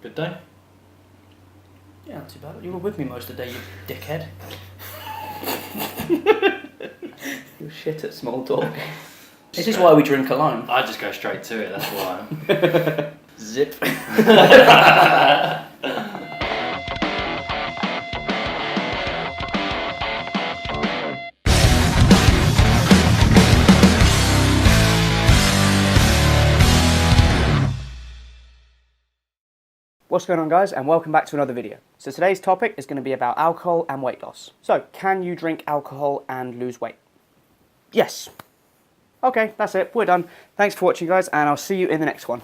Good day? Yeah, not too bad. You were with me most of the day, you dickhead. You're shit at small talk. This is why we drink alone. I just go straight to it, that's why. Zip. What's going on, guys, and welcome back to another video. So today's topic is going to be about alcohol and weight loss. So, can you drink alcohol and lose weight? Yes. Okay, that's it. We're done. Thanks for watching, guys, and I'll see you in the next one.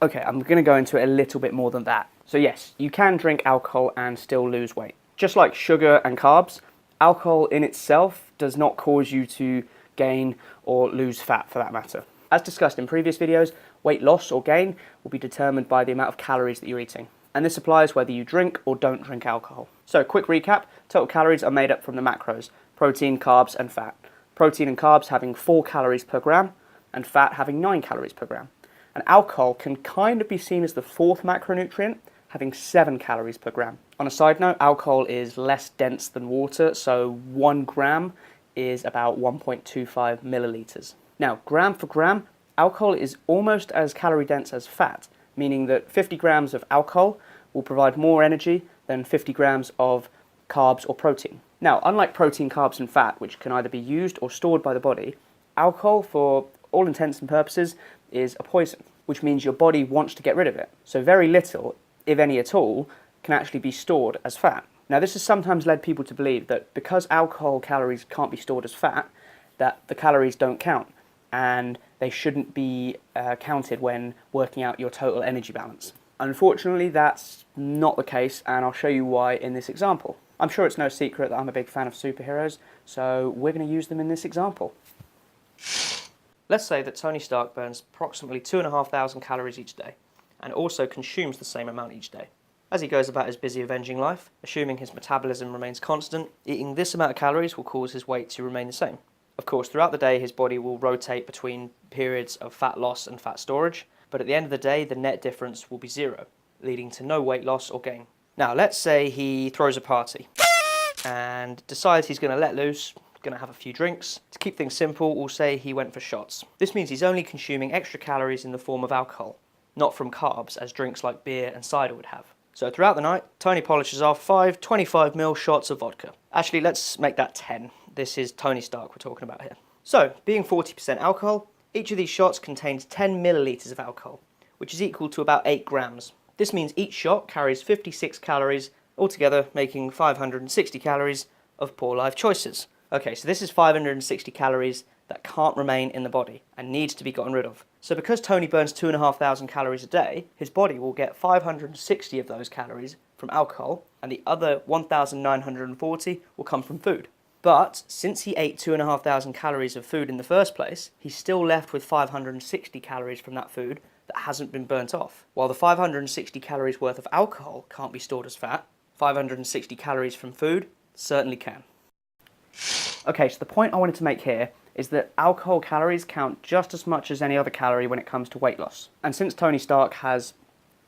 Okay, I'm going to go into it a little bit more than that. So yes, you can drink alcohol and still lose weight. Just like sugar and carbs, alcohol in itself does not cause you to gain or lose fat, for that matter. As discussed in previous videos, weight loss or gain will be determined by the amount of calories that you're eating. And this applies whether you drink or don't drink alcohol. So, quick recap, total calories are made up from the macros: protein, carbs and fat. Protein and carbs having 4 calories per gram and fat having 9 calories per gram. And alcohol can kind of be seen as the fourth macronutrient, having 7 calories per gram. On a side note, alcohol is less dense than water, so 1 gram is about 1.25 milliliters. Now, gram for gram, alcohol is almost as calorie dense as fat, meaning that 50 grams of alcohol will provide more energy than 50 grams of carbs or protein. Now, unlike protein, carbs and fat, which can either be used or stored by the body, alcohol, for all intents and purposes, is a poison, which means your body wants to get rid of it. So very little, if any at all, can actually be stored as fat. Now, this has sometimes led people to believe that because alcohol calories can't be stored as fat, that the calories don't count, and they shouldn't be counted when working out your total energy balance. Unfortunately, that's not the case, and I'll show you why in this example. I'm sure it's no secret that I'm a big fan of superheroes, so we're going to use them in this example. Let's say that Tony Stark burns approximately 2,500 calories each day, and also consumes the same amount each day. As he goes about his busy avenging life, assuming his metabolism remains constant, eating this amount of calories will cause his weight to remain the same. Of course, throughout the day, his body will rotate between periods of fat loss and fat storage, but at the end of the day, the net difference will be 0, leading to no weight loss or gain. Now, let's say he throws a party and decides he's going to let loose, going to have a few drinks. To keep things simple, we'll say he went for shots. This means he's only consuming extra calories in the form of alcohol, not from carbs, as drinks like beer and cider would have. So throughout the night, Tony polishes off 5 25ml shots of vodka. Actually, let's make that 10. This is Tony Stark we're talking about here. So, being 40% alcohol, each of these shots contains 10 milliliters of alcohol, which is equal to about 8 grams. This means each shot carries 56 calories, altogether making 560 calories of poor life choices. Okay, so this is 560 calories that can't remain in the body and needs to be gotten rid of. So because Tony burns 2,500 calories a day, his body will get 560 of those calories from alcohol, and the other 1,940 will come from food. But since he ate 2,500 calories of food in the first place, he's still left with 560 calories from that food that hasn't been burnt off. While the 560 calories worth of alcohol can't be stored as fat, 560 calories from food certainly can. Okay, so the point I wanted to make here is that alcohol calories count just as much as any other calorie when it comes to weight loss. And since Tony Stark has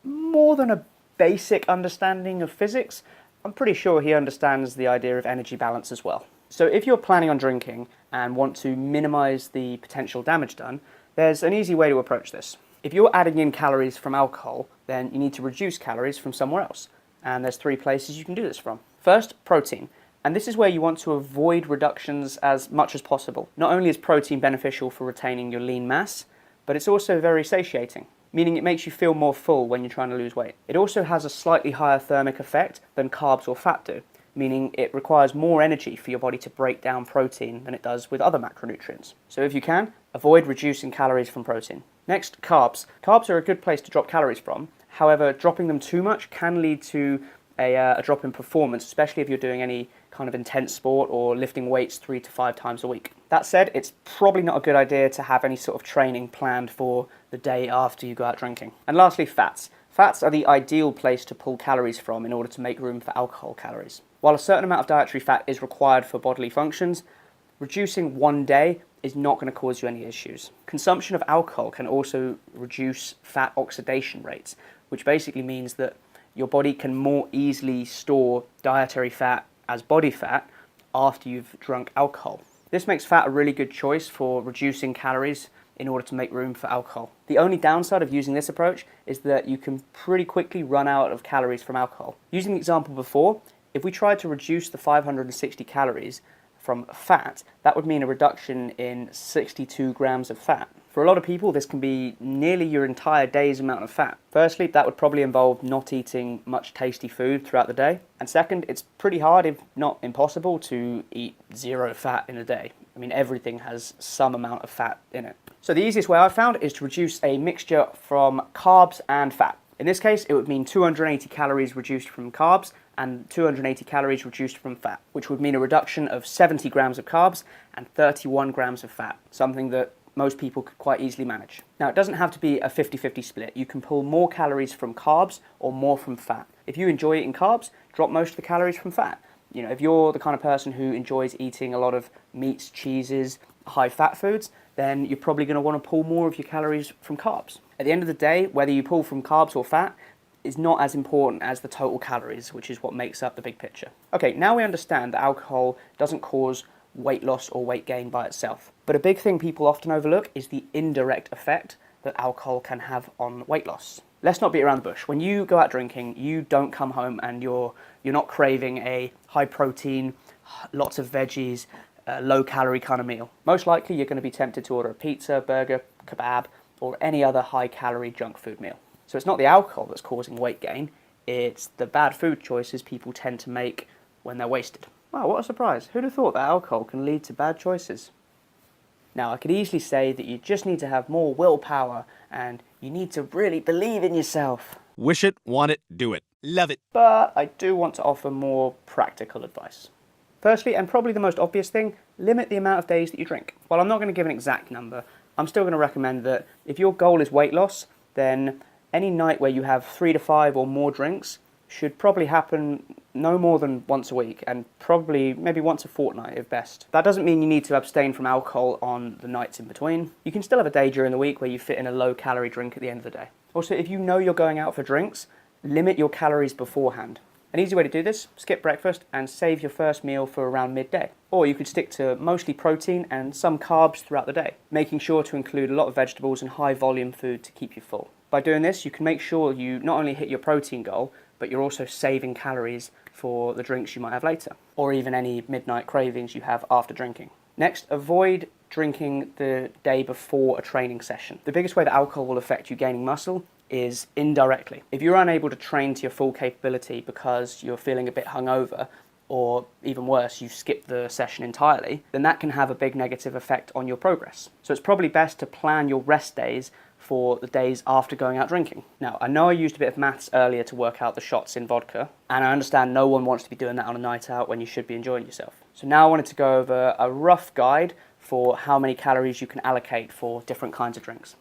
more than a basic understanding of physics, I'm pretty sure he understands the idea of energy balance as well. So if you're planning on drinking and want to minimize the potential damage done, there's an easy way to approach this. If you're adding in calories from alcohol, then you need to reduce calories from somewhere else. And there's 3 places you can do this from. First, protein. And this is where you want to avoid reductions as much as possible. Not only is protein beneficial for retaining your lean mass, but it's also very satiating, meaning it makes you feel more full when you're trying to lose weight. It also has a slightly higher thermic effect than carbs or fat do, meaning it requires more energy for your body to break down protein than it does with other macronutrients. So if you can, avoid reducing calories from protein. Next, carbs. Carbs are a good place to drop calories from. However, dropping them too much can lead to a drop in performance, especially if you're doing any kind of intense sport or lifting weights 3 to 5 times a week. That said, it's probably not a good idea to have any sort of training planned for the day after you go out drinking. And lastly, fats. Fats are the ideal place to pull calories from in order to make room for alcohol calories. While a certain amount of dietary fat is required for bodily functions, reducing one day is not going to cause you any issues. Consumption of alcohol can also reduce fat oxidation rates, which basically means that your body can more easily store dietary fat as body fat after you've drunk alcohol. This makes fat a really good choice for reducing calories in order to make room for alcohol. The only downside of using this approach is that you can pretty quickly run out of calories from alcohol. Using the example before, if we tried to reduce the 560 calories from fat, that would mean a reduction in 62 grams of fat. For a lot of people, this can be nearly your entire day's amount of fat. Firstly, that would probably involve not eating much tasty food throughout the day. And second, it's pretty hard, if not impossible, to eat zero fat in a day. I mean, everything has some amount of fat in it. So the easiest way I've found is to reduce a mixture from carbs and fat. In this case, it would mean 280 calories reduced from carbs and 280 calories reduced from fat, which would mean a reduction of 70 grams of carbs and 31 grams of fat, something that most people could quite easily manage. Now, it doesn't have to be a 50-50 split. You can pull more calories from carbs or more from fat. If you enjoy eating carbs, drop most of the calories from fat. You know, if you're the kind of person who enjoys eating a lot of meats, cheeses, high-fat foods, then you're probably going to want to pull more of your calories from carbs. At the end of the day, whether you pull from carbs or fat is not as important as the total calories, which is what makes up the big picture. Okay, now we understand that alcohol doesn't cause weight loss or weight gain by itself. But a big thing people often overlook is the indirect effect that alcohol can have on weight loss. Let's not beat around the bush. When you go out drinking, you don't come home and you're not craving a high protein, lots of veggies, low calorie kind of meal. Most likely you're going to be tempted to order a pizza, burger, kebab, or any other high calorie junk food meal. So it's not the alcohol that's causing weight gain, it's the bad food choices people tend to make when they're wasted. Wow, what a surprise. Who'd have thought that alcohol can lead to bad choices? Now, I could easily say that you just need to have more willpower and you need to really believe in yourself. Wish it, want it, do it. Love it. But I do want to offer more practical advice. Firstly, and probably the most obvious thing, limit the amount of days that you drink. While I'm not going to give an exact number, I'm still going to recommend that if your goal is weight loss, then any night where you have 3 to 5 or more drinks should probably happen no more than once a week, and probably maybe once a fortnight if best. That doesn't mean you need to abstain from alcohol on the nights in between. You can still have a day during the week where you fit in a low calorie drink at the end of the day. Also, if you know you're going out for drinks, limit your calories beforehand. An easy way to do this, skip breakfast and save your first meal for around midday. Or you could stick to mostly protein and some carbs throughout the day, making sure to include a lot of vegetables and high volume food to keep you full. By doing this, you can make sure you not only hit your protein goal, but you're also saving calories for the drinks you might have later, or even any midnight cravings you have after drinking. Next, avoid drinking the day before a training session. The biggest way that alcohol will affect you gaining muscle is indirectly. If you're unable to train to your full capability because you're feeling a bit hungover, or even worse, you skip the session entirely, then that can have a big negative effect on your progress. So it's probably best to plan your rest days for the days after going out drinking. Now, I know I used a bit of maths earlier to work out the shots in vodka, and I understand no one wants to be doing that on a night out when you should be enjoying yourself. So now I wanted to go over a rough guide for how many calories you can allocate for different kinds of drinks.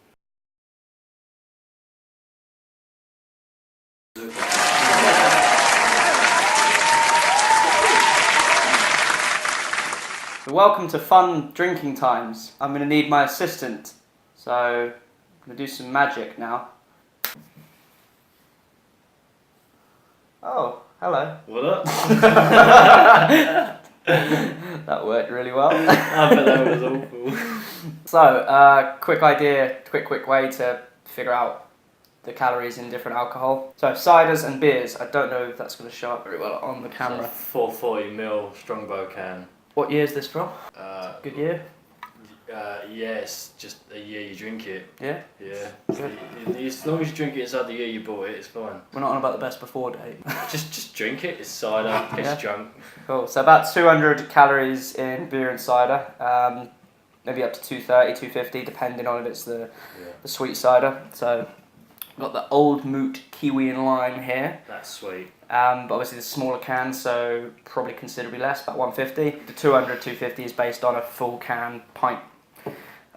So welcome to fun drinking times. I'm going to need my assistant, so I'm going to do some magic now. Oh, hello. What up? That worked really well. I bet that was awful. So, quick way to figure out the calories in different alcohol. So, ciders and beers. I don't know if that's going to show up very well on the camera. So 440ml Strongbow can. What year is this from? Good year? Yes, just a year you drink it. Yeah? Yeah. Good. As long as you drink it inside the year you bought it, it's fine. We're not on about the best before date. Just drink it. It's cider. Gets you drunk. Cool. So about 200 calories in beer and cider. Maybe up to 230, 250, depending on if it's the sweet cider. So got the Old Moot Kiwi and Lime here. That's sweet. But obviously the smaller can, so probably considerably less, about 150. The 200, 250 is based on a full can pint.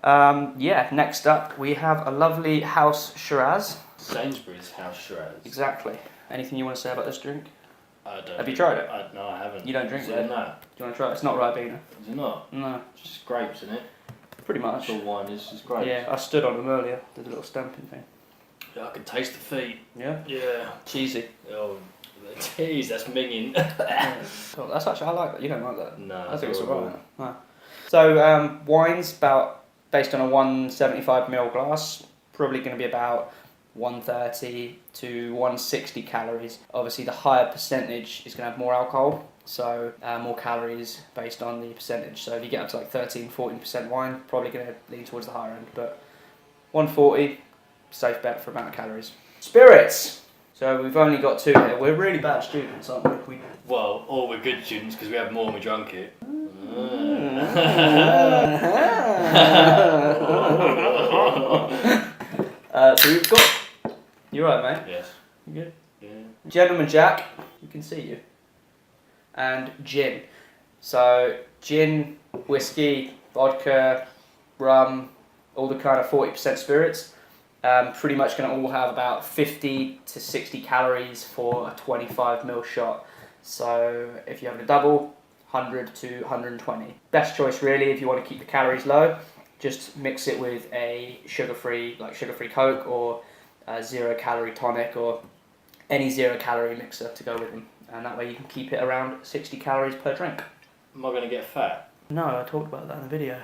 Next up we have a lovely House Shiraz. Sainsbury's House Shiraz. Exactly. Anything you want to say about this drink? I don't. Have you tried it? No, I haven't. You don't drink it? No. Do you want to try it? It's not Ribena. Is it not? No. It's just grapes, isn't it? Pretty much. For wine is great. Yeah, I stood on them earlier. Did a little stamping thing. Yeah, I can taste the feet. Yeah. Yeah. Cheesy. Oh, jeez, that's minging. Oh, that's actually, I like that. You don't like that? No, I think it's horrible. alright. No. So wines about based on a 175ml glass, probably going to be about 130 to 160 calories. Obviously, the higher percentage is going to have more alcohol, so more calories based on the percentage. So if you get up to like 13-14% wine, probably going to lean towards the higher end. But 140, safe bet for amount of calories. Spirits. So we've only got 2 here. We're really bad students, aren't we? Well, all we're good students because we have more when we drunk it. So we've got. You're right, mate. Yes. You good? Yeah. Gentleman Jack, you can see you. And gin. So gin, whiskey, vodka, rum, all the kind of 40% spirits. Pretty much going to all have about 50 to 60 calories for a 25ml shot. So if you're having a double, 100 to 120. Best choice really if you want to keep the calories low. Just mix it with a sugar-free Coke or a 0-calorie tonic or any 0-calorie mixer to go with them. And that way you can keep it around 60 calories per drink. Am I going to get fat? No, I talked about that in the video.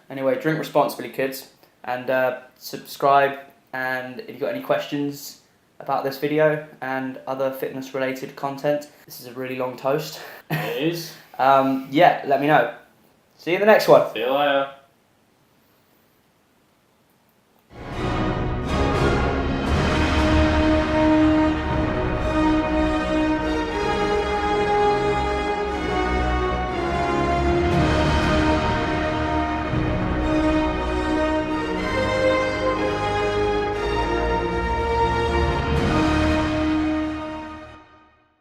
Anyway, drink responsibly, kids. And subscribe. And if you've got any questions about this video and other fitness-related content, this is a really long toast. It is. Yeah, let me know. See you in the next one. See you later.